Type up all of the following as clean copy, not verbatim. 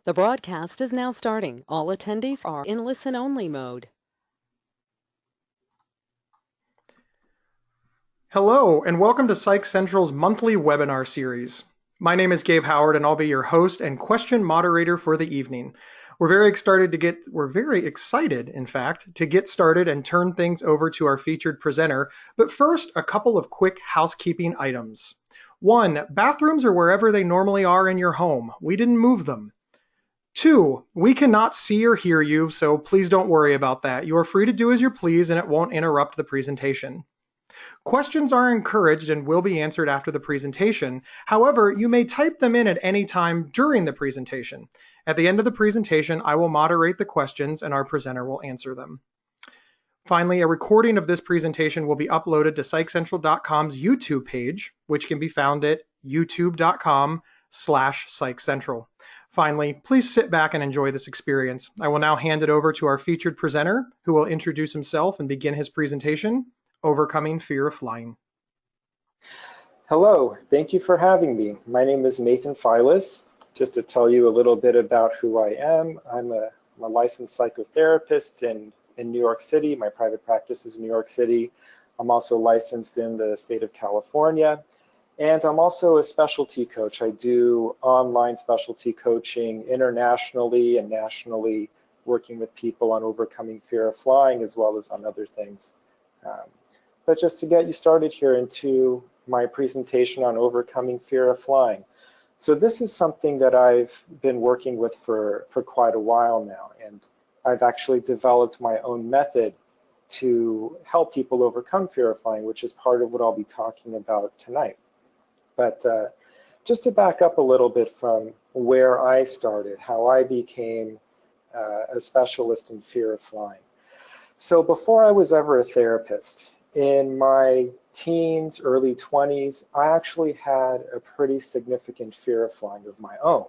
The broadcast is now starting. All attendees are in listen-only mode. Hello, and welcome to Psych Central's monthly webinar series. My name is Gabe Howard, and I'll be your host and question moderator for the evening. We're very excited, in fact, to get started and turn things over to our featured presenter. But first, a couple of quick housekeeping items. 1, bathrooms are wherever they normally are in your home. We didn't move them. 2, we cannot see or hear you, so please don't worry about that. You are free to do as you please, and it won't interrupt the presentation. Questions are encouraged and will be answered after the presentation. However, you may type them in at any time during the presentation. At the end of the presentation, I will moderate the questions and our presenter will answer them. Finally, a recording of this presentation will be uploaded to PsychCentral.com's YouTube page, which can be found at youtube.com/PsychCentral. Finally, please sit back and enjoy this experience. I will now hand it over to our featured presenter, who will introduce himself and begin his presentation, Overcoming Fear of Flying. Hello, thank you for having me. My name is Nathan Feiles. Just to tell you a little bit about who I am, I'm a licensed psychotherapist in New York City. My private practice is in New York City. I'm also licensed in the state of California. And I'm also a specialty coach. I do online specialty coaching internationally and nationally, working with people on overcoming fear of flying as well as on other things. But just to get you started here into my presentation on overcoming fear of flying. So this is something that I've been working with for quite a while now, and I've actually developed my own method to help people overcome fear of flying, which is part of what I'll be talking about tonight. But just to back up a little bit from where I started, how I became a specialist in fear of flying. So before I was ever a therapist, in my teens, early 20s, I actually had a pretty significant fear of flying of my own.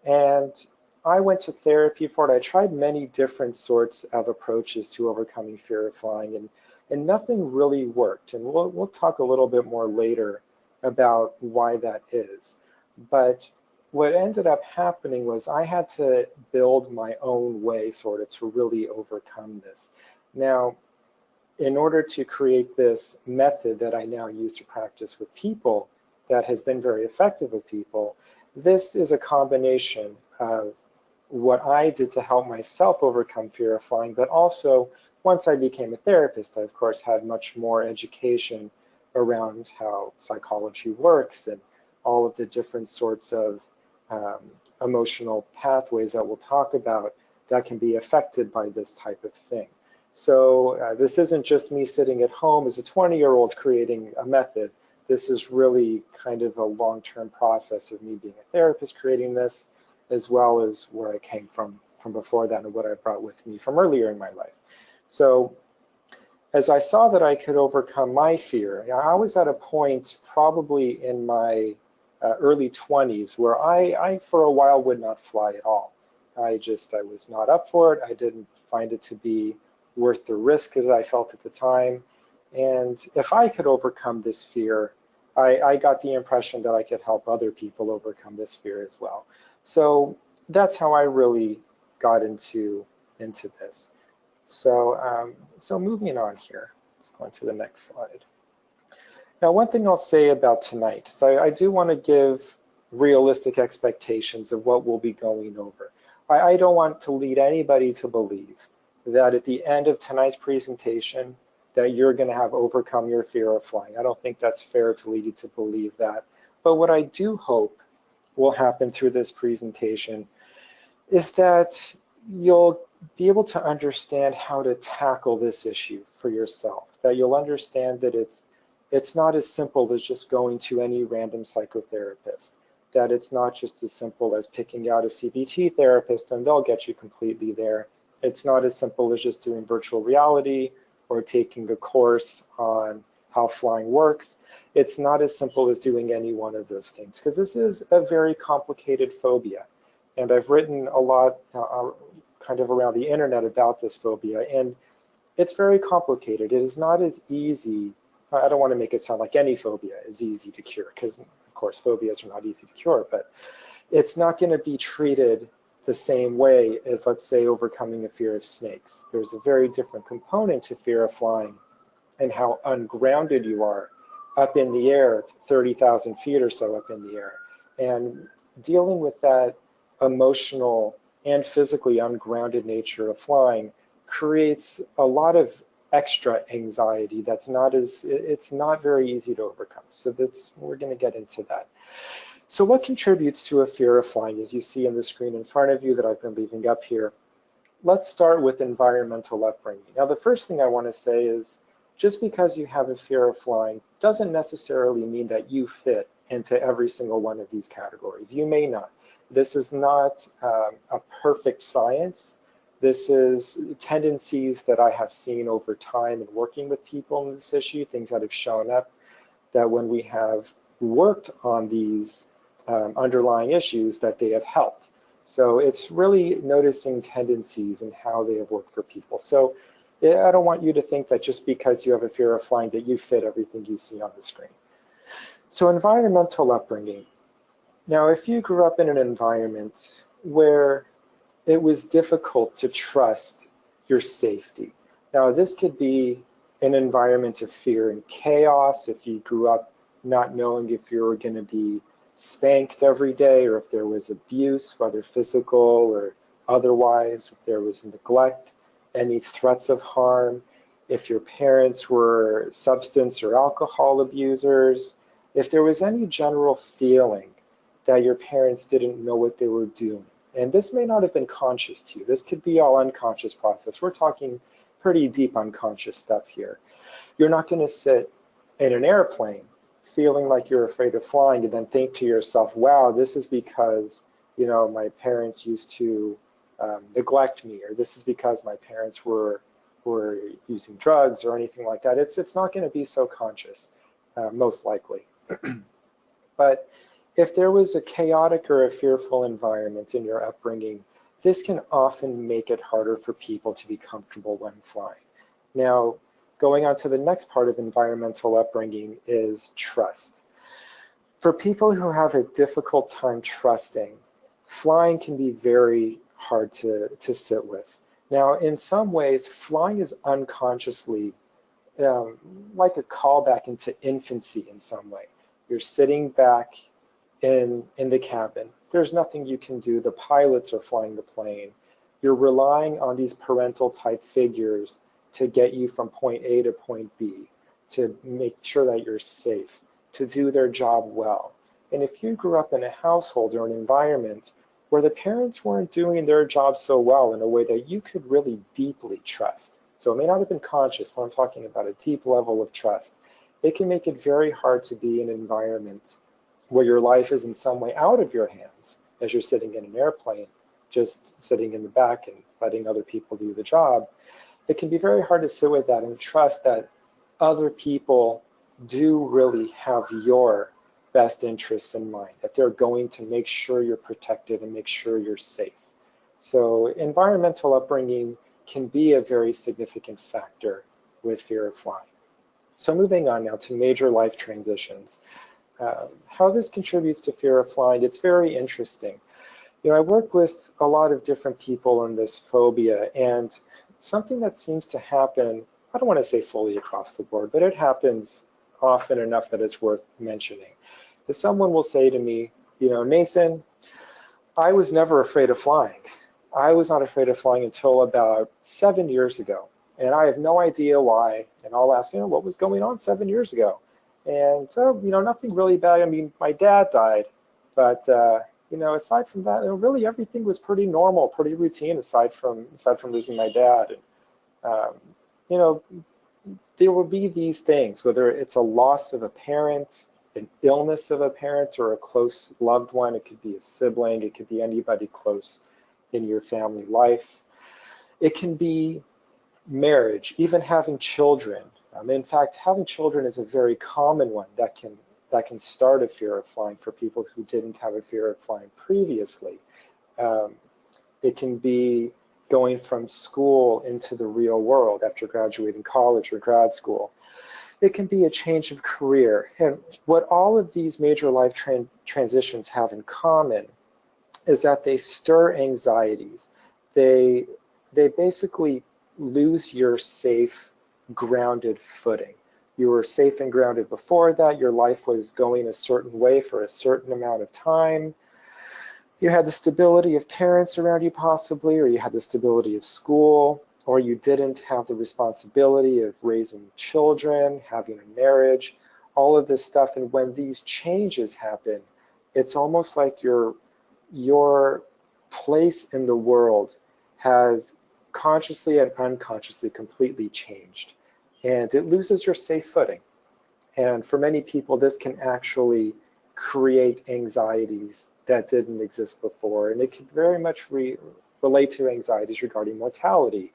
And I went to therapy for it. I tried many different sorts of approaches to overcoming fear of flying, and nothing really worked. And we'll talk a little bit more later about why that is. But what ended up happening was I had to build my own way sort of to really overcome this. Now, in order to create this method that I now use to practice with people that has been very effective with people, this is a combination of what I did to help myself overcome fear of flying, but also once I became a therapist, I of course had much more education around how psychology works and all of the different sorts of emotional pathways that we'll talk about that can be affected by this type of thing. So this isn't just me sitting at home as a 20-year-old creating a method. This is really kind of a long-term process of me being a therapist creating this, as well as where I came from before that and what I brought with me from earlier in my life. So as I saw that I could overcome my fear, I was at a point probably in my early 20s where I for a while would not fly at all. I was not up for it. I didn't find it to be worth the risk as I felt at the time. And if I could overcome this fear, I got the impression that I could help other people overcome this fear as well. So that's how I really got into this. So, so moving on here, let's go on to the next slide. Now, one thing I'll say about tonight, so I do want to give realistic expectations of what we'll be going over. I don't want to lead anybody to believe that at the end of tonight's presentation that you're going to have overcome your fear of flying. I don't think that's fair to lead you to believe that. But what I do hope will happen through this presentation is that you'll be able to understand how to tackle this issue for yourself, that you'll understand that it's not as simple as just going to any random psychotherapist, that it's not just as simple as picking out a CBT therapist and they'll get you completely there. It's not as simple as just doing virtual reality or taking a course on how flying works. It's not as simple as doing any one of those things, because this is a very complicated phobia. And I've written a lot kind of around the internet about this phobia, and it's very complicated. It is not as easy. I don't want to make it sound like any phobia is easy to cure, because of course phobias are not easy to cure, but it's not going to be treated the same way as, let's say, overcoming a fear of snakes. There's a very different component to fear of flying and how ungrounded you are up in the air, 30,000 feet or so up in the air. And dealing with that emotional and physically ungrounded nature of flying creates a lot of extra anxiety that's it's not very easy to overcome. So we're going to get into that. So what contributes to a fear of flying, as you see on the screen in front of you that I've been leaving up here? Let's start with environmental upbringing. Now, the first thing I want to say is just because you have a fear of flying doesn't necessarily mean that you fit into every single one of these categories. You may not. This is not a perfect science. This is tendencies that I have seen over time in working with people in this issue, things that have shown up that when we have worked on these underlying issues that they have helped. So it's really noticing tendencies and how they have worked for people. So I don't want you to think that just because you have a fear of flying that you fit everything you see on the screen. So environmental upbringing. Now, if you grew up in an environment where it was difficult to trust your safety. Now, this could be an environment of fear and chaos if you grew up not knowing if you were going to be spanked every day or if there was abuse, whether physical or otherwise, if there was neglect, any threats of harm, if your parents were substance or alcohol abusers, if there was any general feeling that your parents didn't know what they were doing. And this may not have been conscious to you. This could be all unconscious process. We're talking pretty deep unconscious stuff here. You're not going to sit in an airplane feeling like you're afraid of flying and then think to yourself, wow, this is because, you know, my parents used to neglect me, or this is because my parents were using drugs or anything like that. It's not going to be so conscious, most likely. But if there was a chaotic or a fearful environment in your upbringing, this can often make it harder for people to be comfortable when flying. Now, going on to the next part of environmental upbringing is trust. For people who have a difficult time trusting, flying can be very hard to sit with. Now, in some ways, flying is unconsciously like a callback into infancy in some way. You're sitting back in the cabin. There's nothing you can do. The pilots are flying the plane. You're relying on these parental type figures to get you from point A to point B, to make sure that you're safe, to do their job well. And if you grew up in a household or an environment where the parents weren't doing their job so well in a way that you could really deeply trust, so it may not have been conscious, but I'm talking about a deep level of trust, it can make it very hard to be in an environment where your life is in some way out of your hands as you're sitting in an airplane, just sitting in the back and letting other people do the job. It can be very hard to sit with that and trust that other people do really have your best interests in mind, that they're going to make sure you're protected and make sure you're safe. So environmental upbringing can be a very significant factor with fear of flying. So moving on now to major life transitions. How this contributes to fear of flying, it's very interesting. You know, I work with a lot of different people in this phobia, and something that seems to happen, I don't want to say fully across the board, but it happens often enough that it's worth mentioning. If someone will say to me, you know, Nathan, I was never afraid of flying. I was not afraid of flying until about 7 years ago, and I have no idea why. And I'll ask, you know, what was going on 7 years ago? And so, you know, nothing really bad. I mean, my dad died, but you know, aside from that, you know, really everything was pretty normal, pretty routine. Aside from losing my dad, and you know, there will be these things, whether it's a loss of a parent, an illness of a parent, or a close loved one. It could be a sibling. It could be anybody close in your family life. It can be marriage, even having children. In fact, having children is a very common one that can start a fear of flying for people who didn't have a fear of flying previously. It can be going from school into the real world after graduating college or grad school. It can be a change of career. And what all of these major life transitions have in common is that they stir anxieties. They basically lose your safe, grounded footing. You were safe and grounded before that. Your life was going a certain way for a certain amount of time. You had the stability of parents around you possibly, or you had the stability of school, or you didn't have the responsibility of raising children, having a marriage, all of this stuff. And when these changes happen, it's almost like your place in the world has consciously and unconsciously completely changed. And it loses your safe footing. And for many people, this can actually create anxieties that didn't exist before. And it can very much relate to anxieties regarding mortality.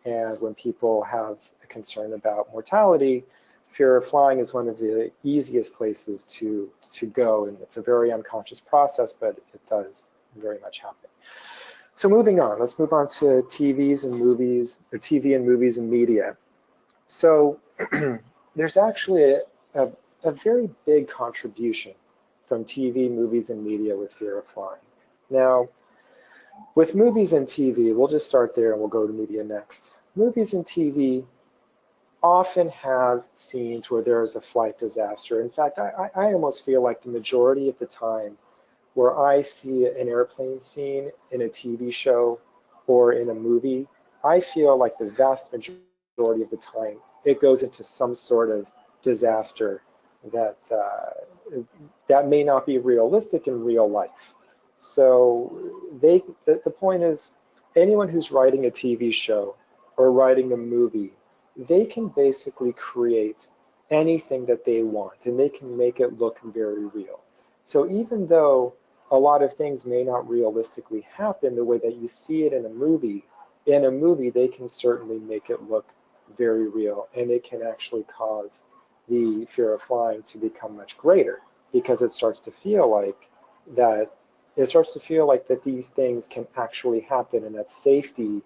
And when people have a concern about mortality, fear of flying is one of the easiest places to go. And it's a very unconscious process, but it does very much happen. So moving on, let's move on to TVs and movies, or TV and movies and media. So there's actually a very big contribution from TV, movies, and media with fear of flying. Now, with movies and TV, we'll just start there and we'll go to media next. Movies and TV often have scenes where there is a flight disaster. In fact, I almost feel like the majority of the time where I see an airplane scene in a TV show or in a movie, I feel like the vast majority of the time it goes into some sort of disaster that may not be realistic in real life. So the point is, anyone who's writing a TV show or writing a movie, they can basically create anything that they want, and they can make it look very real. So even though a lot of things may not realistically happen the way that you see it in a movie they can certainly make it look very real, and it can actually cause the fear of flying to become much greater, because it starts to feel like that these things can actually happen, and that safety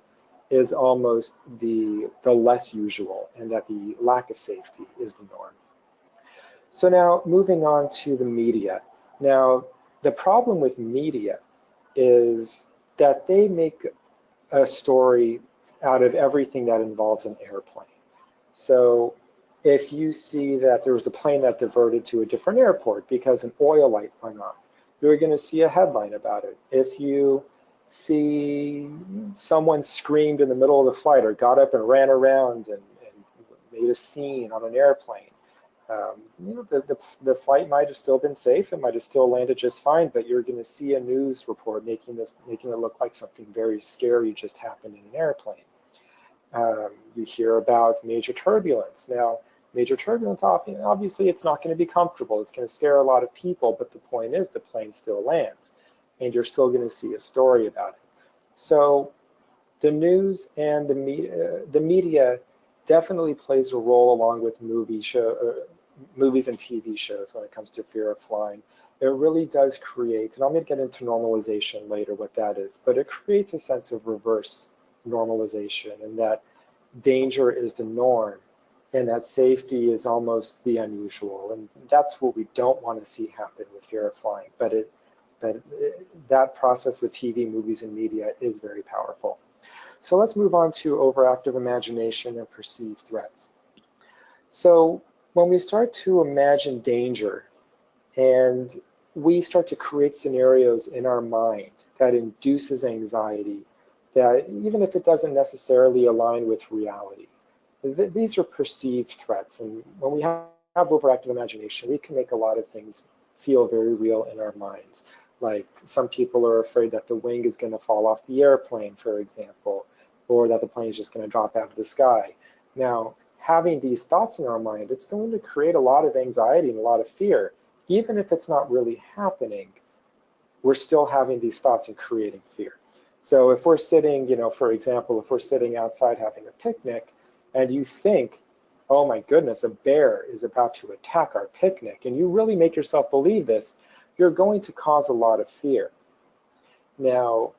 is almost the less usual, and that the lack of safety is the norm. So now moving on to the media. Now, the problem with media is that they make a story out of everything that involves an airplane. So if you see that there was a plane that diverted to a different airport because an oil light went on, you're going to see a headline about it. If you see someone screamed in the middle of the flight or got up and ran around and made a scene on an airplane, the flight might have still been safe. It might have still landed just fine, but you're going to see a news report making it look like something very scary just happened in an airplane. You hear about major turbulence. Now, major turbulence, obviously, it's not going to be comfortable. It's going to scare a lot of people, but the point is the plane still lands, and you're still going to see a story about it. So the news and the media definitely plays a role along with movies and TV shows when it comes to fear of flying. It really does create, and I'm going to get into normalization later, what that is, but it creates a sense of reverse normalization, and that danger is the norm, and that safety is almost the unusual. And that's what we don't want to see happen with fear of flying. But that process with TV, movies, and media is very powerful. So let's move on to overactive imagination and perceived threats. So when we start to imagine danger and we start to create scenarios in our mind that induces anxiety, that even if it doesn't necessarily align with reality, these are perceived threats. And when we have overactive imagination, we can make a lot of things feel very real in our minds. Like some people are afraid that the wing is going to fall off the airplane, for example, or that the plane is just going to drop out of the sky. Now, having these thoughts in our mind, it's going to create a lot of anxiety and a lot of fear. Even if it's not really happening, we're still having these thoughts and creating fear. So if we're sitting, for example, if we're sitting outside having a picnic and you think, oh my goodness, a bear is about to attack our picnic, and you really make yourself believe this, you're going to cause a lot of fear. Now,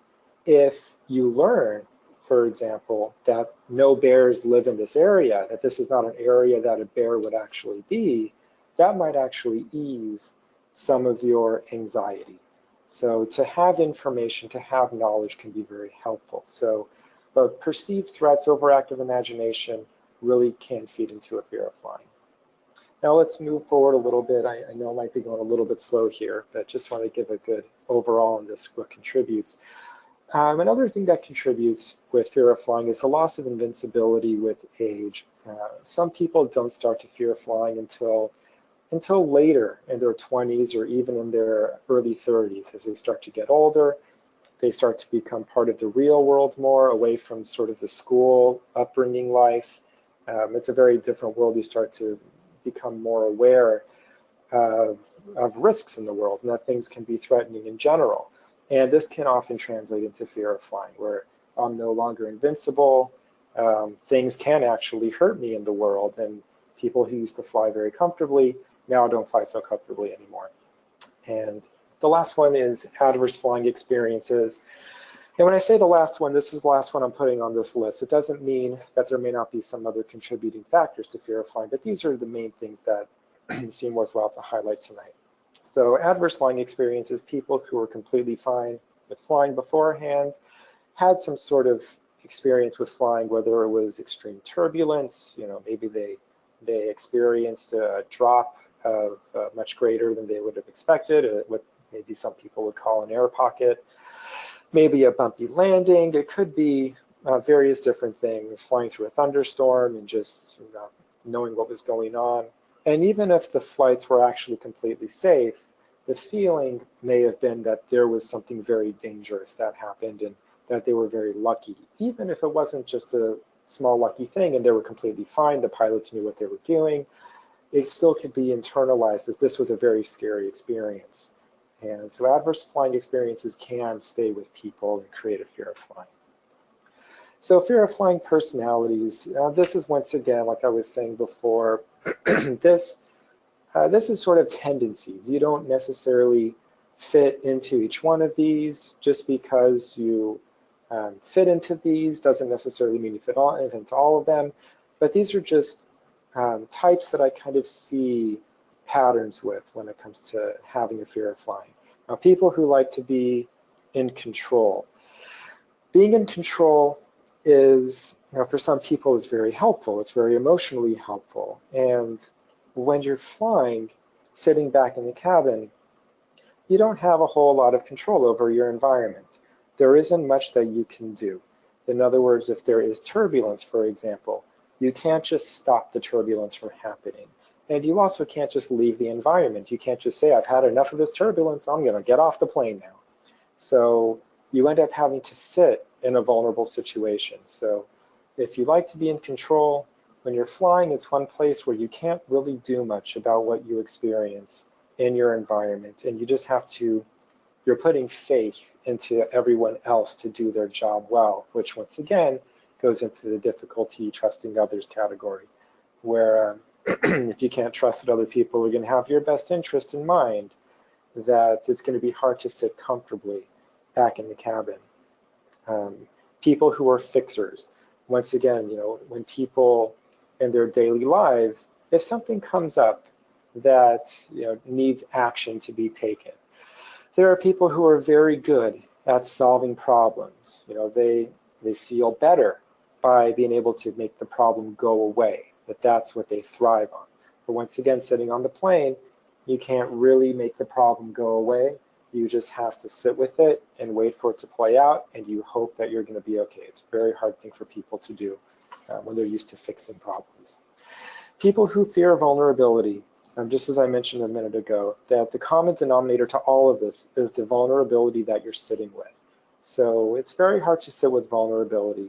if you learn, for example, that no bears live in this area, that this is not an area that a bear would actually be, that might actually ease some of your anxiety. So to have information, to have knowledge can be very helpful. So both perceived threats, overactive imagination really can feed into a fear of flying. Now let's move forward a little bit. I know I might be going a little bit slow here, but just want to give a good overall on this, what contributes. Another thing that contributes with fear of flying is the loss of invincibility with age. Some people don't start to fear flying until later in their 20s or even in their early 30s. As they start to get older, they start to become part of the real world more, away from sort of the school upbringing life. It's a very different world. You start to become more aware of risks in the world and that things can be threatening in general. And this can often translate into fear of flying, where I'm no longer invincible. Things can actually hurt me in the world, and people who used to fly very comfortably now don't fly so comfortably anymore. And the last one is adverse flying experiences. And when I say the last one, this is the last one I'm putting on this list. It doesn't mean that there may not be some other contributing factors to fear of flying, but these are the main things that seem worthwhile to highlight tonight. So adverse flying experiences, people who were completely fine with flying beforehand, had some sort of experience with flying, whether it was extreme turbulence, maybe they experienced a drop of much greater than they would have expected, what maybe some people would call an air pocket, maybe a bumpy landing. It could be various different things, flying through a thunderstorm and just knowing what was going on. And even if the flights were actually completely safe, the feeling may have been that there was something very dangerous that happened and that they were very lucky. Even if it wasn't just a small lucky thing and they were completely fine, the pilots knew what they were doing, it still could be internalized as this was a very scary experience. And so adverse flying experiences can stay with people and create a fear of flying. So fear of flying personalities, this is once again, like I was saying before, this is sort of tendencies. You don't necessarily fit into each one of these. Just because you fit into these doesn't necessarily mean you fit into all of them. But these are just types that I kind of see patterns with when it comes to having a fear of flying. Now, people who like to be in control. Being in control is, for some people, is very helpful. It's very emotionally helpful. And when you're flying, sitting back in the cabin, you don't have a whole lot of control over your environment. There isn't much that you can do. In other words, if there is turbulence, for example, you can't just stop the turbulence from happening. And you also can't just leave the environment. You can't just say, I've had enough of this turbulence, I'm going to get off the plane now. So you end up having to sit in a vulnerable situation. So if you like to be in control, when you're flying, it's one place where you can't really do much about what you experience in your environment. And you just have to, you're putting faith into everyone else to do their job well, which once again goes into the difficulty trusting others category, where if you can't trust that other people are going to have your best interest in mind, that it's going to be hard to sit comfortably back in the cabin. People who are fixers, once again, when people in their daily lives, if something comes up that needs action to be taken, there are people who are very good at solving problems. They feel better by being able to make the problem go away, that's what they thrive on. But once again, sitting on the plane, you can't really make the problem go away. You just have to sit with it and wait for it to play out, and you hope that you're going to be okay. It's a very hard thing for people to do when they're used to fixing problems. People who fear vulnerability, just as I mentioned a minute ago, that the common denominator to all of this is the vulnerability that you're sitting with. So it's very hard to sit with vulnerability,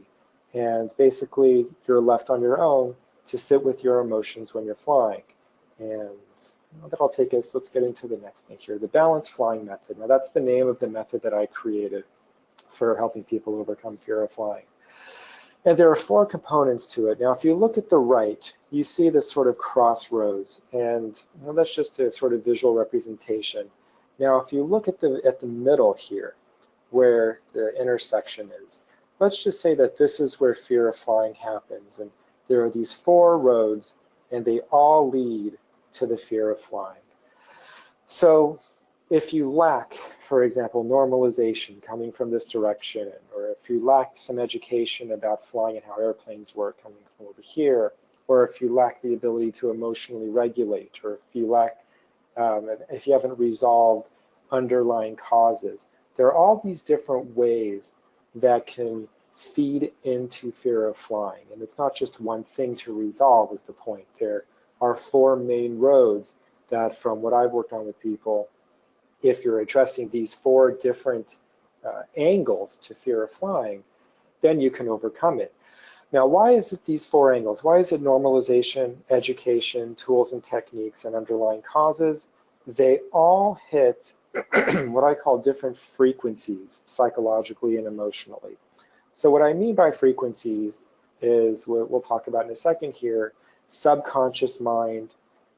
and basically you're left on your own to sit with your emotions when you're flying. And that'll take us, let's get into the next thing here, the balanced flying method. Now that's the name of the method that I created for helping people overcome fear of flying. And there are 4 components to it. Now, if you look at the right, you see this sort of crossroads, and that's just a sort of visual representation. Now, if you look at the middle here, where the intersection is, let's just say that this is where fear of flying happens, and there are these 4 roads, and they all lead to the fear of flying. So if you lack, for example, normalization coming from this direction, or if you lack some education about flying and how airplanes work coming from over here, or if you lack the ability to emotionally regulate, or if you haven't resolved underlying causes, there are all these different ways that can feed into fear of flying. And it's not just one thing to resolve is the point. There are four main roads that, from what I've worked on with people, if you're addressing these four different angles to fear of flying, then you can overcome it. Now, why is it these four angles? Why is it normalization, education, tools and techniques, and underlying causes? They all hit what I call different frequencies, psychologically and emotionally. So what I mean by frequencies is, what we'll talk about in a second here, subconscious mind,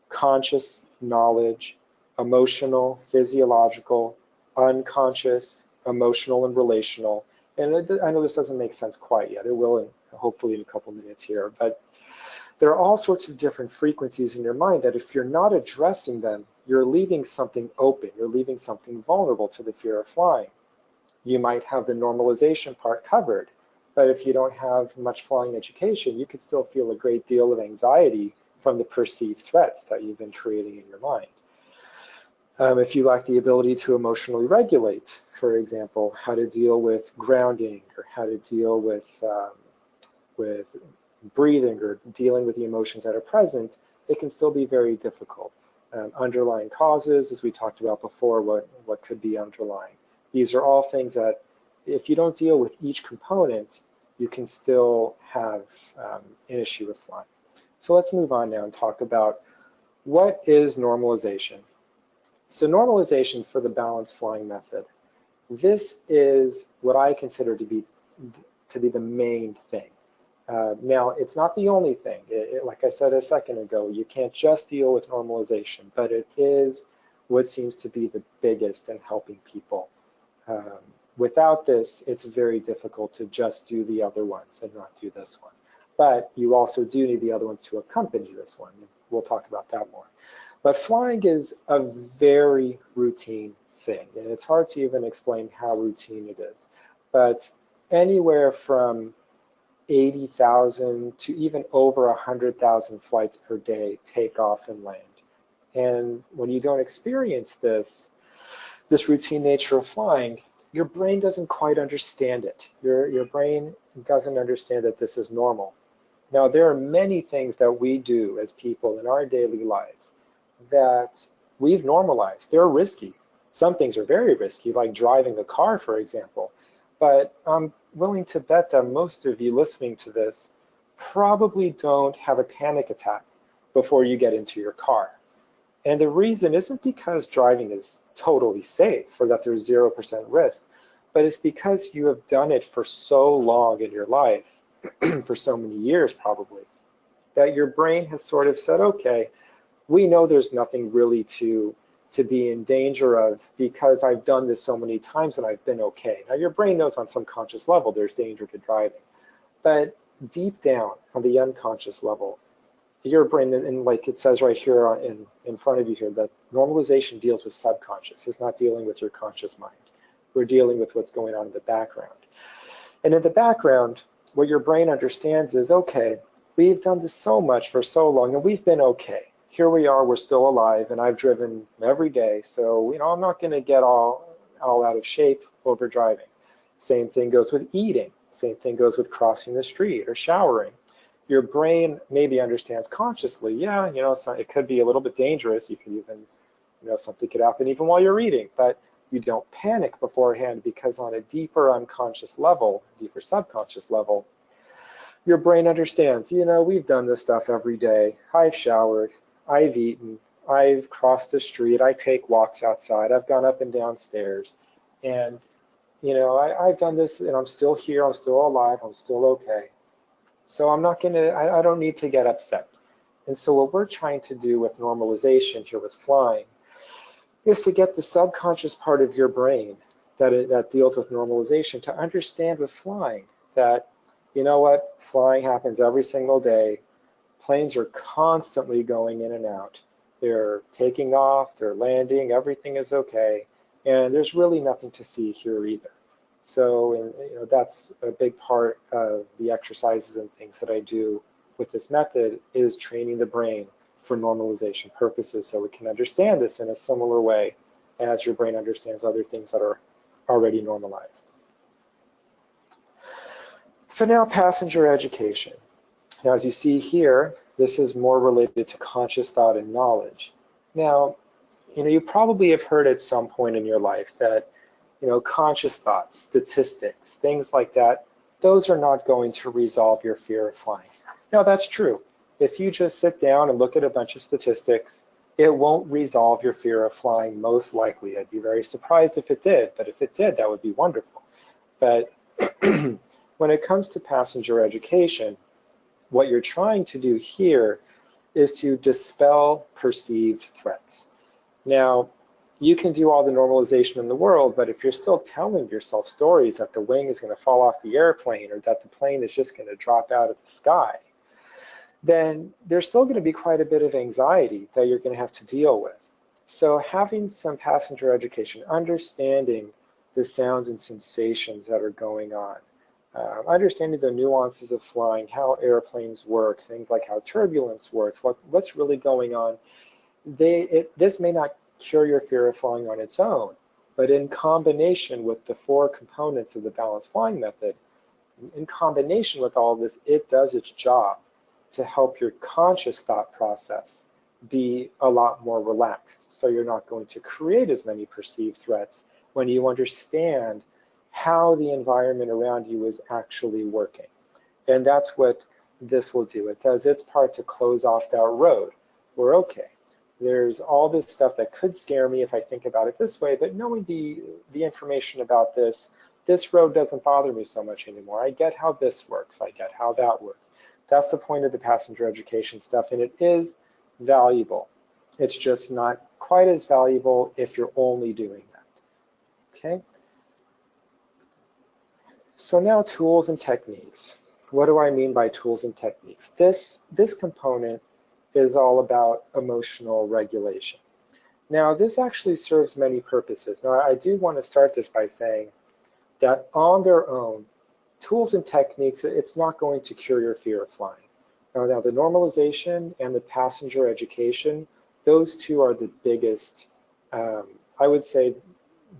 conscious knowledge, emotional, physiological, unconscious, emotional, and relational. And I know this doesn't make sense quite yet. It will, hopefully, in a couple minutes here. But there are all sorts of different frequencies in your mind that if you're not addressing them, you're leaving something open. You're leaving something vulnerable to the fear of flying. You might have the normalization part covered, but if you don't have much flying education, you could still feel a great deal of anxiety from the perceived threats that you've been creating in your mind. If you lack the ability to emotionally regulate, for example, how to deal with grounding, or how to deal with breathing, or dealing with the emotions that are present, it can still be very difficult. Underlying causes, as we talked about before, what could be underlying. These are all things that, if you don't deal with each component, you can still have an issue with flying. So let's move on now and talk about what is normalization. So normalization for the balanced flying method, this is what I consider to be the main thing. Now, it's not the only thing. Like I said a second ago, you can't just deal with normalization, but it is what seems to be the biggest in helping people. Without this, it's very difficult to just do the other ones and not do this one. But you also do need the other ones to accompany this one. We'll talk about that more. But flying is a very routine thing, and it's hard to even explain how routine it is. But anywhere from 80,000 to even over 100,000 flights per day take off and land. And when you don't experience this routine nature of flying, your brain doesn't quite understand it. Your brain doesn't understand that this is normal. Now, there are many things that we do as people in our daily lives that we've normalized. They're risky. Some things are very risky, like driving a car, for example. But I'm willing to bet that most of you listening to this probably don't have a panic attack before you get into your car. And the reason isn't because driving is totally safe or that there's 0% risk, but it's because you have done it for so long in your life, for so many years probably, that your brain has sort of said, okay, we know there's nothing really to be in danger of because I've done this so many times and I've been okay. Now, your brain knows on some conscious level there's danger to driving, but deep down on the unconscious level, your brain, and like it says right here in front of you here, that normalization deals with subconscious. It's not dealing with your conscious mind. We're dealing with what's going on in the background. And in the background, what your brain understands is, okay, we've done this so much for so long and we've been okay. Here we are, we're still alive, and I've driven every day, so I'm not going to get all out of shape over driving. Same thing goes with eating. Same thing goes with crossing the street or showering. Your brain maybe understands consciously, yeah, it could be a little bit dangerous. You could even, something could happen even while you're eating, but you don't panic beforehand because on a deeper unconscious level, deeper subconscious level, your brain understands, we've done this stuff every day. I've showered, I've eaten, I've crossed the street, I take walks outside, I've gone up and down stairs, and I've done this and I'm still here, I'm still alive, I'm still okay. So I don't need to get upset. And so what we're trying to do with normalization here with flying is to get the subconscious part of your brain that deals with normalization to understand with flying that, flying happens every single day. Planes are constantly going in and out. They're taking off, they're landing, everything is okay, and there's really nothing to see here either. So, and, that's a big part of the exercises and things that I do with this method, is training the brain for normalization purposes, so we can understand this in a similar way as your brain understands other things that are already normalized. So now passenger education. Now, as you see here, this is more related to conscious thought and knowledge. Now, you probably have heard at some point in your life that, conscious thoughts, statistics, things like that, those are not going to resolve your fear of flying. Now, that's true. If you just sit down and look at a bunch of statistics, it won't resolve your fear of flying, most likely. I'd be very surprised if it did, but if it did, that would be wonderful. But when it comes to passenger education, what you're trying to do here is to dispel perceived threats. Now, you can do all the normalization in the world, but if you're still telling yourself stories that the wing is going to fall off the airplane or that the plane is just going to drop out of the sky, then there's still going to be quite a bit of anxiety that you're going to have to deal with. So having some passenger education, understanding the sounds and sensations that are going on, understanding the nuances of flying, how airplanes work, things like how turbulence works, what's really going on. This may not cure your fear of flying on its own, but in combination with the 4 components of the balanced flying method, in combination with all of this, it does its job to help your conscious thought process be a lot more relaxed. So you're not going to create as many perceived threats when you understand how the environment around you is actually working. And that's what this will do. It does its part to close off that road. We're okay. There's all this stuff that could scare me if I think about it this way, but knowing the information about this road doesn't bother me so much anymore. I get how this works. I get how that works. That's the point of the passenger education stuff, and it is valuable. It's just not quite as valuable if you're only doing that. Okay? So now tools and techniques. What do I mean by tools and techniques? This component is all about emotional regulation. Now, this actually serves many purposes. Now, I do want to start this by saying that on their own, tools and techniques, it's not going to cure your fear of flying. Now the normalization and the passenger education, those two are the biggest, I would say,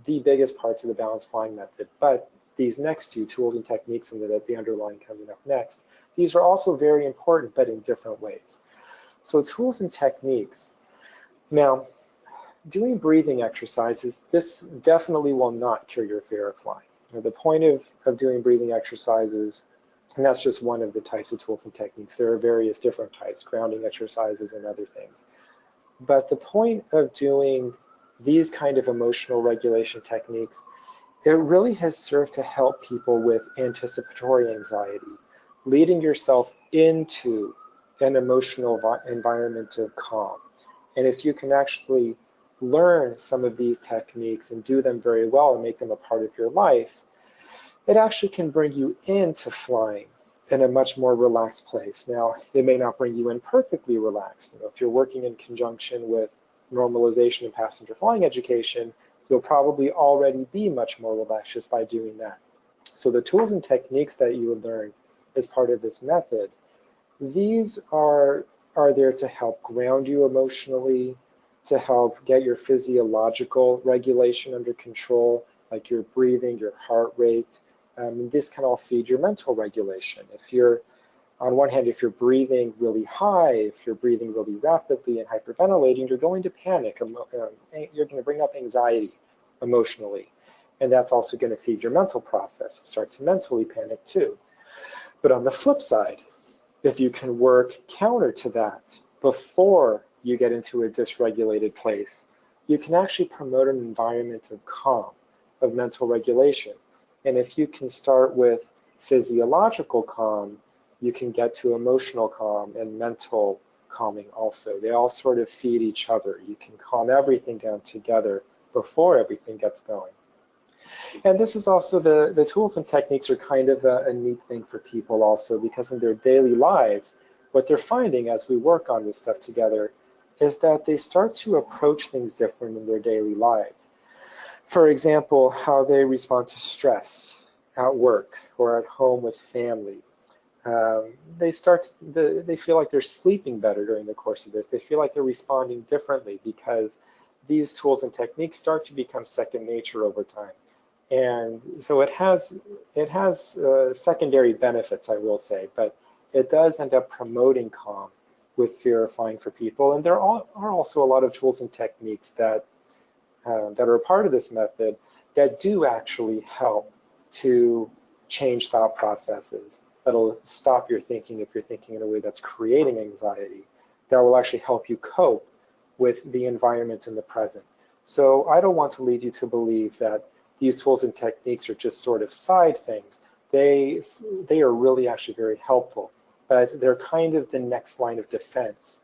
the biggest parts of the balanced flying method. But these next two, tools and techniques, and the underlying coming up next, these are also very important, but in different ways. So tools and techniques. Now, doing breathing exercises, this definitely will not cure your fear of flying. Now, the point of doing breathing exercises, and that's just one of the types of tools and techniques. There are various different types, grounding exercises and other things. But the point of doing these kind of emotional regulation techniques, it really has served to help people with anticipatory anxiety, leading yourself into an emotional environment of calm. And if you can actually learn some of these techniques and do them very well and make them a part of your life, it actually can bring you into flying in a much more relaxed place. Now, it may not bring you in perfectly relaxed. If you're working in conjunction with normalization and passenger flying education, you'll probably already be much more relaxed just by doing that. So the tools and techniques that you would learn as part of this method, these are there to help ground you emotionally, to help get your physiological regulation under control, like your breathing, your heart rate. This can all feed your mental regulation. If you're, on one hand, if you're breathing really high, if you're breathing really rapidly and hyperventilating, you're going to panic. You're going to bring up anxiety emotionally. And that's also going to feed your mental process. You start to mentally panic too. But on the flip side, if you can work counter to that before you get into a dysregulated place, you can actually promote an environment of calm, of mental regulation. And if you can start with physiological calm, you can get to emotional calm and mental calming also. They all sort of feed each other. You can calm everything down together before everything gets going. And this is also the tools and techniques are kind of a neat thing for people also, because in their daily lives, what they're finding as we work on this stuff together is that they start to approach things different in their daily lives. For example, how they respond to stress at work or at home with family. They feel like they're sleeping better during the course of this. They feel like they're responding differently because these tools and techniques start to become second nature over time. And so it has secondary benefits, I will say, but it does end up promoting calm with fear of flying for people. And there are also a lot of tools and techniques that are a part of this method that do actually help to change thought processes. That'll stop your thinking if you're thinking in a way that's creating anxiety. That will actually help you cope with the environment in the present. So I don't want to lead you to believe that these tools and techniques are just sort of side things. They are really actually very helpful, but they're kind of the next line of defense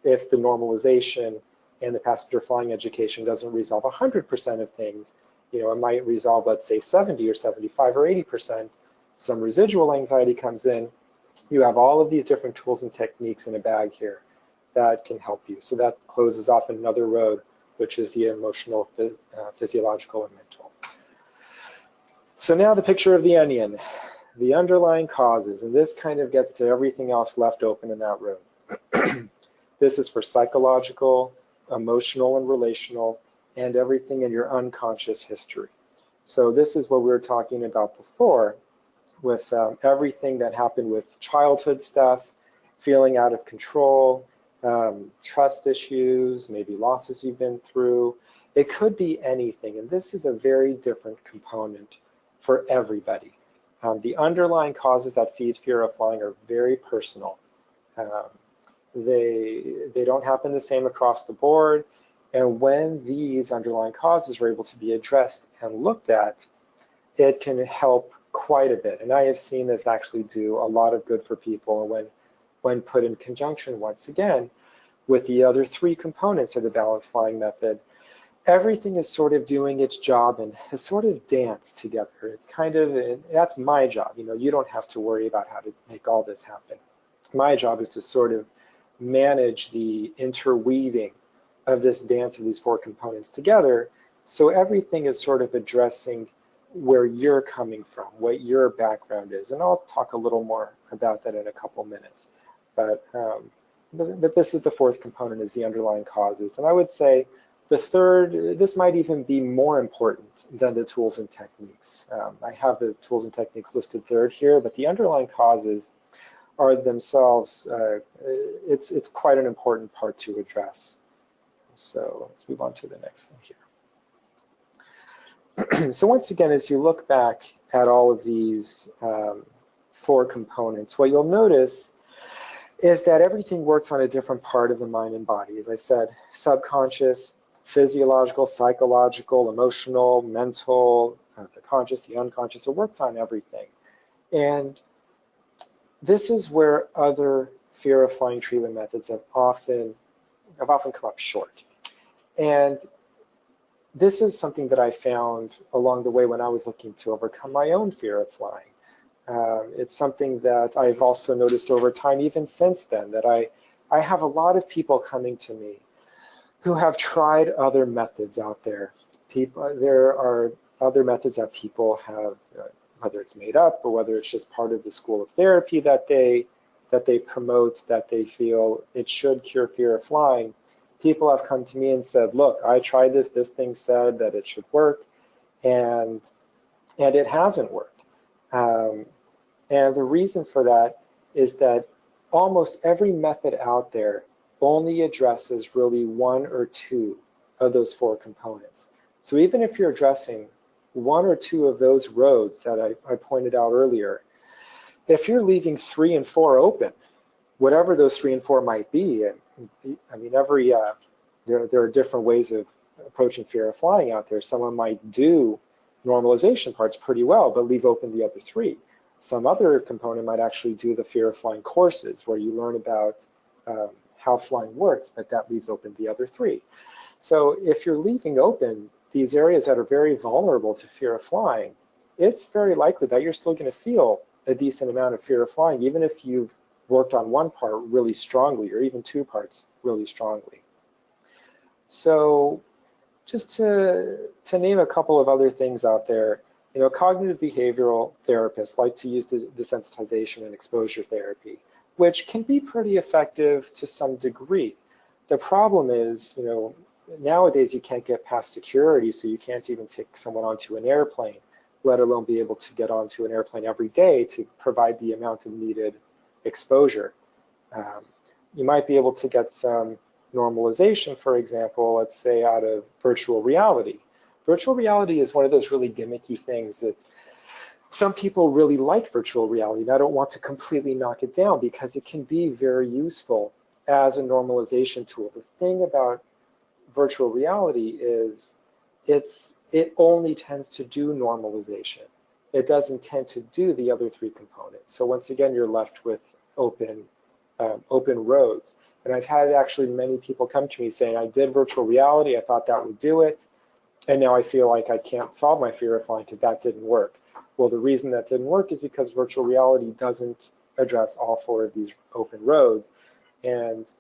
if the normalization and the passenger flying education doesn't resolve 100% of things. You know, it might resolve, let's say, 70 or 75 or 80%. Some residual anxiety comes in. You have all of these different tools and techniques in a bag here that can help you. So that closes off another road, which is the emotional, physiological, and mental. So now the picture of the onion, the underlying causes, and this kind of gets to everything else left open in that room. This is for psychological, emotional, and relational, and everything in your unconscious history. So this is what we were talking about before with everything that happened with childhood stuff, feeling out of control, trust issues, maybe losses you've been through. It could be anything, and this is a very different component for everybody. The underlying causes that feed fear of flying are very personal. They don't happen the same across the board, and when these underlying causes are able to be addressed and looked at, it can help quite a bit. And I have seen this actually do a lot of good for people when put in conjunction, once again, with the other three components of the balanced flying method. Everything is sort of doing its job and has sort of danced together. It's kind of, that's my job. You know, you don't have to worry about how to make all this happen. My job is to sort of manage the interweaving of this dance of these four components together. So everything is sort of addressing where you're coming from, what your background is. And I'll talk a little more about that in a couple minutes. But this is the fourth component, is the underlying causes. And I would say the third, this might even be more important than the tools and techniques. I have the tools and techniques listed third here, but the underlying causes are themselves, it's quite an important part to address. So let's move on to the next thing here. So once again, as you look back at all of these four components, what you'll notice is that everything works on a different part of the mind and body. As I said, subconscious, physiological, psychological, emotional, mental, the conscious, the unconscious, it works on everything. And this is where other fear of flying treatment methods have often come up short. And this is something that I found along the way when I was looking to overcome my own fear of flying. It's something that I've also noticed over time, even since then, that I have a lot of people coming to me who have tried other methods out there. There are other methods that people have, whether it's made up or whether it's just part of the school of therapy that they promote, that they feel it should cure fear of flying. People have come to me and said, look, I tried this thing said that it should work, and it hasn't worked. And the reason for that is that almost every method out there only addresses really one or two of those four components. So even if you're addressing one or two of those roads that I pointed out earlier, if you're leaving 3 and 4 open, whatever those 3 and 4 might be, I mean, there are different ways of approaching fear of flying out there. Someone might do normalization parts pretty well, but leave open the other 3. Some other component might actually do the fear of flying courses, where you learn about how flying works, but that leaves open the other 3. So if you're leaving open these areas that are very vulnerable to fear of flying, it's very likely that you're still going to feel a decent amount of fear of flying, even if you've worked on one part really strongly, or even 2 parts really strongly. So just to name a couple of other things out there, cognitive behavioral therapists like to use desensitization and exposure therapy, which can be pretty effective to some degree. The problem is, nowadays you can't get past security, so you can't even take someone onto an airplane, let alone be able to get onto an airplane every day to provide the amount of needed exposure. You might be able to get some normalization, for example, let's say out of virtual reality. Virtual reality is one of those really gimmicky things that some people really like virtual reality, and I don't want to completely knock it down because it can be very useful as a normalization tool. The thing about virtual reality is it only tends to do normalization. It doesn't tend to do the other three components. So once again, you're left with open roads. And I've had actually many people come to me saying, I did virtual reality, I thought that would do it, and now I feel like I can't solve my fear of flying because that didn't work. Well, the reason that didn't work is because virtual reality doesn't address all four of these open roads. And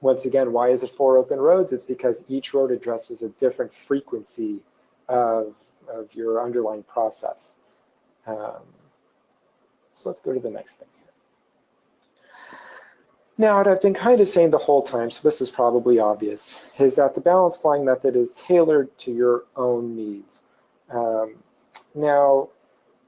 once again, why is it 4 open roads? It's because each road addresses a different frequency of your underlying process. So let's go to the next thing here. Now, what I've been kind of saying the whole time, so this is probably obvious, is that the balanced flying method is tailored to your own needs. Now,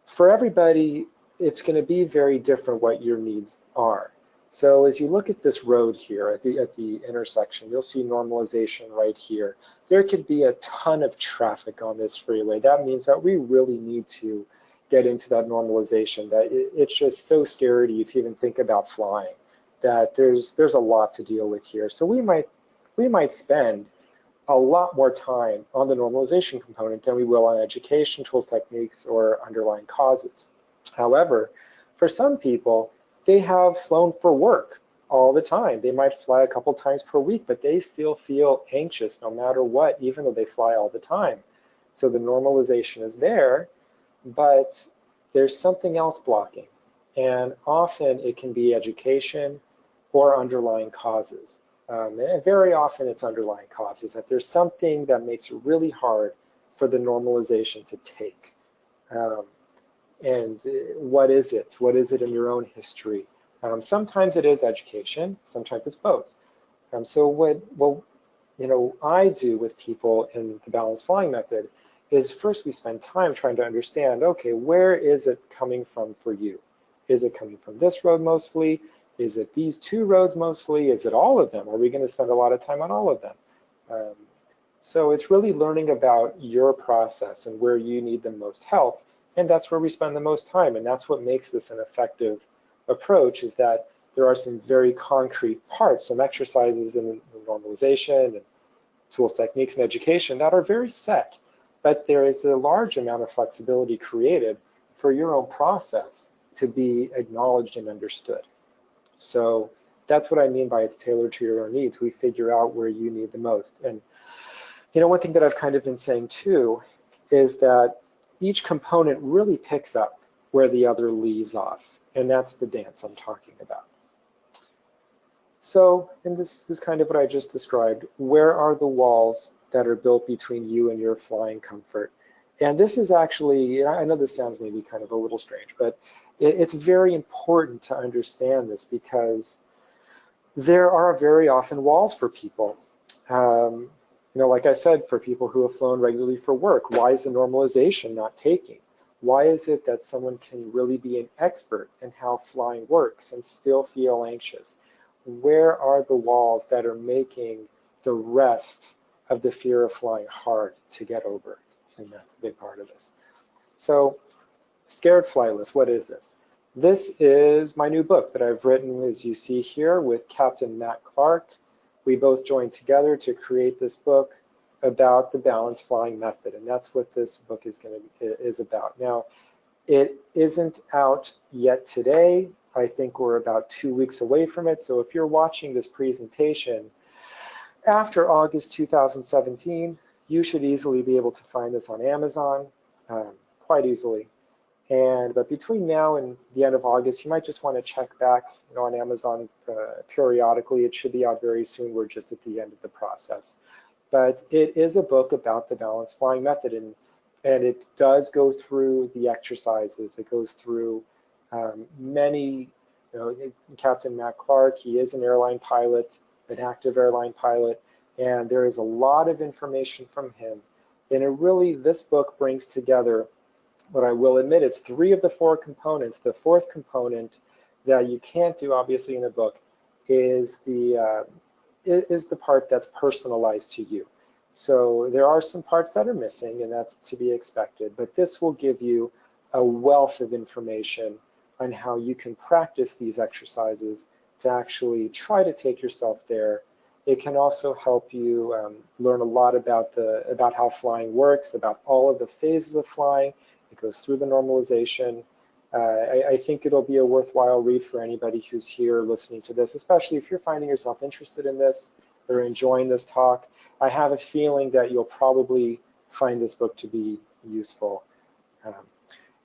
for everybody, it's going to be very different what your needs are. So as you look at this road here at the intersection, you'll see normalization right here. There could be a ton of traffic on this freeway. That means that we really need to get into that normalization, that it's just so scary to you to even think about flying, that there's a lot to deal with here. So we might spend a lot more time on the normalization component than we will on education, tools, techniques, or underlying causes. However, for some people, they have flown for work all the time. They might fly a couple times per week, but they still feel anxious no matter what, even though they fly all the time. So the normalization is there, but there's something else blocking. And often it can be education or underlying causes. And very often it's underlying causes, that there's something that makes it really hard for the normalization to take. And what is it? What is it in your own history? Sometimes it is education, sometimes it's both. So what I do with people in the balanced flying method is first we spend time trying to understand, okay, where is it coming from for you? Is it coming from this road mostly? Is it these 2 roads mostly? Is it all of them? Are we going to spend a lot of time on all of them? So it's really learning about your process and where you need the most help. And that's where we spend the most time. And that's what makes this an effective approach, is that there are some very concrete parts, some exercises in normalization and tools, techniques, and education that are very set. But there is a large amount of flexibility created for your own process to be acknowledged and understood. So that's what I mean by it's tailored to your own needs. We figure out where you need the most. And one thing that I've kind of been saying too is that each component really picks up where the other leaves off. And that's the dance I'm talking about. So, and this is kind of what I just described. Where are the walls that are built between you and your flying comfort? And this is actually, I know this sounds maybe kind of a little strange, but it's very important to understand this, because there are very often walls for people. Like I said, for people who have flown regularly for work, why is the normalization not taking? Why is it that someone can really be an expert in how flying works and still feel anxious? Where are the walls that are making the rest of the fear of flying hard to get over? And that's a big part of this. So, Scared Flightless, what is this? This is my new book that I've written, as you see here, with Captain Matt Clark. We both joined together to create this book about the balanced flying method, and that's what this book is about. Now, it isn't out yet today. I think we're about 2 weeks away from it. So if you're watching this presentation after August 2017, you should easily be able to find this on Amazon, quite easily. But between now and the end of August, you might just want to check back on Amazon periodically. It should be out very soon. We're just at the end of the process. but it is a book about the balanced flying method, and it does go through the exercises. It goes through many, Captain Matt Clark, he is an airline pilot, an active airline pilot, and there is a lot of information from him. And it really, this book brings together what I will admit, it's 3 of the 4 components. The 4th component that you can't do, obviously, in a book is the part that's personalized to you. So there are some parts that are missing, and that's to be expected. But this will give you a wealth of information on how you can practice these exercises to actually try to take yourself there. It can also help you learn a lot about how flying works, about all of the phases of flying. It goes through the normalization. I think it'll be a worthwhile read for anybody who's here listening to this, especially if you're finding yourself interested in this or enjoying this talk. I have a feeling that you'll probably find this book to be useful.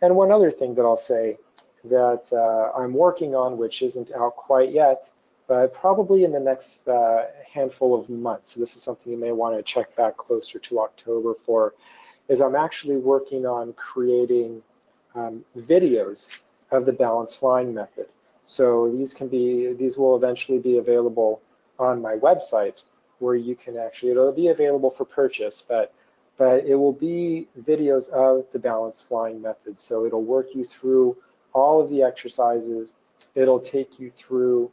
And one other thing that I'll say that I'm working on, which isn't out quite yet, but probably in the next handful of months, so this is something you may want to check back closer to October for, is I'm actually working on creating videos of the balanced flying method. So these will eventually be available on my website, where you can actually, it'll be available for purchase, but it will be videos of the balanced flying method. So it'll work you through all of the exercises. It'll take you through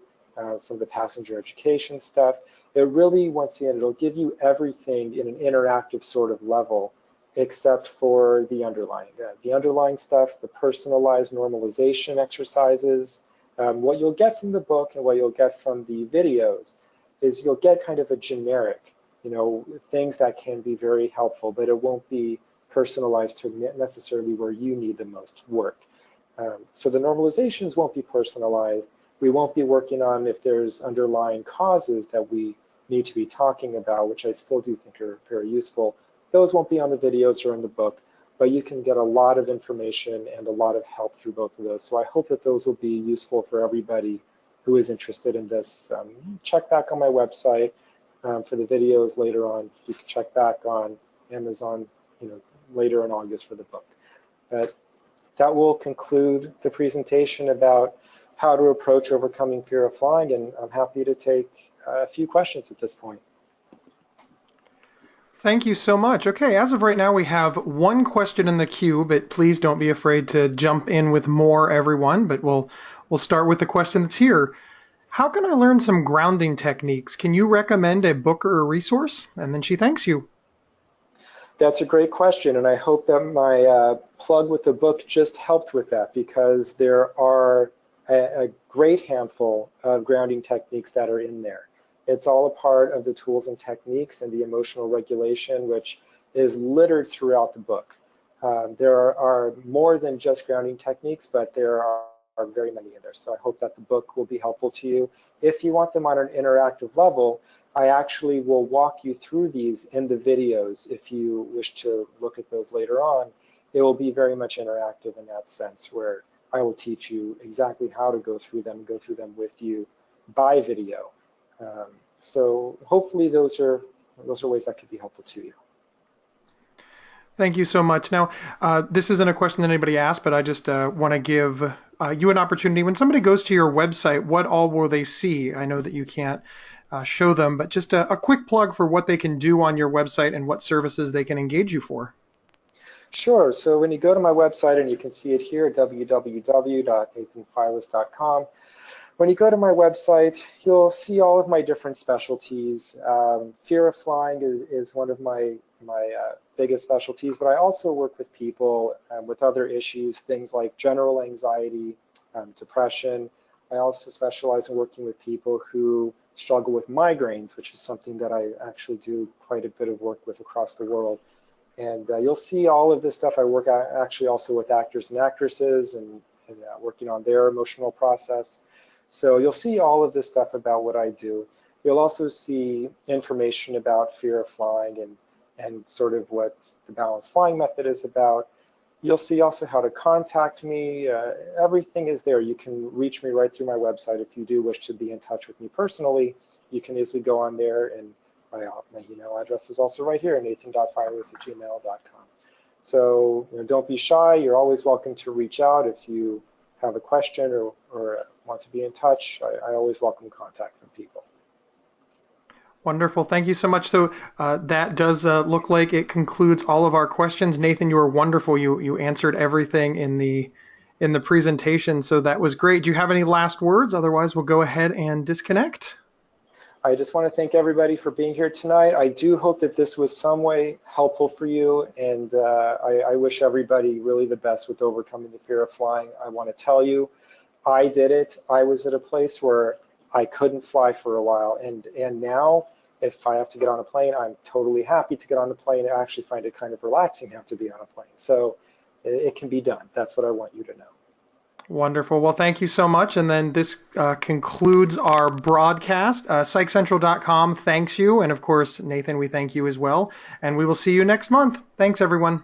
some of the passenger education stuff. It really, once again, it'll give you everything in an interactive sort of level, except for the underlying. The underlying stuff, the personalized normalization exercises. What you'll get from the book and what you'll get from the videos is you'll get kind of a generic, things that can be very helpful, but it won't be personalized to necessarily where you need the most work. So the normalizations won't be personalized. We won't be working on if there's underlying causes that we need to be talking about, which I still do think are very useful. Those won't be on the videos or in the book, but you can get a lot of information and a lot of help through both of those. So I hope that those will be useful for everybody who is interested in this. Check back on my website for the videos later on. You can check back on Amazon, later in August for the book. But that will conclude the presentation about how to approach overcoming fear of flying, and I'm happy to take a few questions at this point. Thank you so much. Okay, as of right now, we have 1 question in the queue, but please don't be afraid to jump in with more, everyone. But we'll start with the question that's here. How can I learn some grounding techniques? Can you recommend a book or a resource? And then she thanks you. That's a great question, and I hope that my plug with the book just helped with that, because there are a great handful of grounding techniques that are in there. It's all a part of the tools and techniques and the emotional regulation, which is littered throughout the book. There are more than just grounding techniques, but there are very many in there. So I hope that the book will be helpful to you. If you want them on an interactive level, I actually will walk you through these in the videos. If you wish to look at those later on, it will be very much interactive in that sense, where I will teach you exactly how to go through them with you by video. So hopefully those are ways that could be helpful to you. Thank you so much. Now, this isn't a question that anybody asked, but I just want to give you an opportunity. When somebody goes to your website, what all will they see? I know that you can't show them, but just a quick plug for what they can do on your website and what services they can engage you for. Sure. So when you go to my website, and you can see it here, www.nathanfeiles.com. When you go to my website, you'll see all of my different specialties. Fear of flying is one of my biggest specialties, but I also work with people with other issues, things like general anxiety, depression. I also specialize in working with people who struggle with migraines, which is something that I actually do quite a bit of work with across the world. And you'll see all of this stuff. I work actually also with actors and actresses and working on their emotional process. So you'll see all of this stuff about what I do. You'll also see information about fear of flying and sort of what the balanced flying method is about. You'll see also how to contact me. Everything is there. You can reach me right through my website. If you do wish to be in touch with me personally, you can easily go on there My email address is also right here, nathan.feiles@gmail.com. So don't be shy. You're always welcome to reach out if you have a question or want to be in touch. I always welcome contact from people. Wonderful. Thank you so much. So that does look like it concludes all of our questions. Nathan, you were wonderful. You answered everything in the presentation, so that was great. Do you have any last words? Otherwise, we'll go ahead and disconnect. I just want to thank everybody for being here tonight. I do hope that this was some way helpful for you, and I wish everybody really the best with overcoming the fear of flying. I want to tell you, I did it. I was at a place where I couldn't fly for a while, and now if I have to get on a plane, I'm totally happy to get on a plane. I actually find it kind of relaxing to have to be on a plane. So it can be done. That's what I want you to know. Wonderful. Well, thank you so much. And then this concludes our broadcast. PsychCentral.com thanks you. And of course, Nathan, we thank you as well. And we will see you next month. Thanks, everyone.